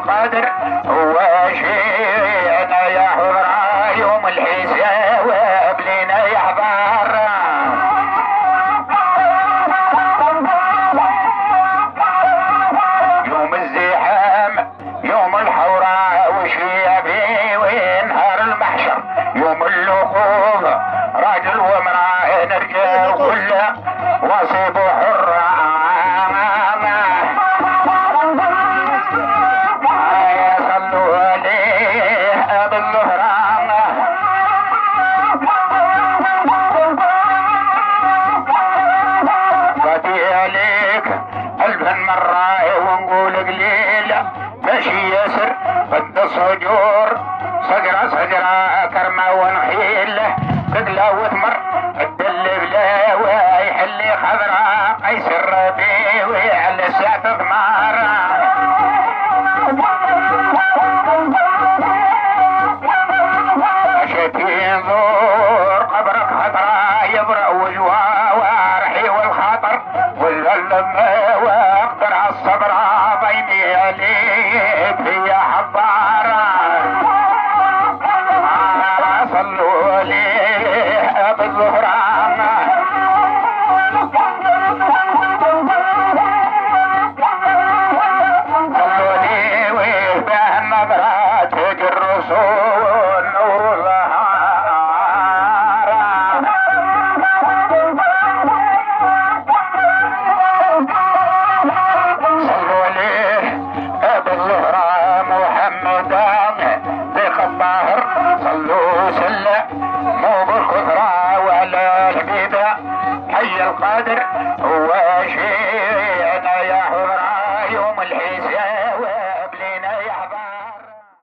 القادر هو شينا يا حضرة يوم الحساب لنا يحضر يوم الزحام يوم الحوراء وشيابي وينهار المحشر يوم اللقوف راجل وامرأة نرجع كله وصيب حر صلوا عليه بالظهران فاتي عليك ألف مرة ونقول قليل ماشي يسر قد الصجور صجرة صجرة كرمة ونخيل تقلى وتمر الدل بلا ويحلي خضرة قيسر بيه ويعلى الساعة ثمار شتين زور قبرك خطرة يبرأ وجوه وارحي والخاطر والظلم واقدر على الصبر بيني عليك يا حبارة صلوا عليه بالظهران صلوا عليه ويهبه النظرات الرسول نور الظهارة صلوا عليه بالظهران محمدا ذيق الطاهر صلوا سلة مو بالكثرة وعلى الحبيبة حي القادر هو شيء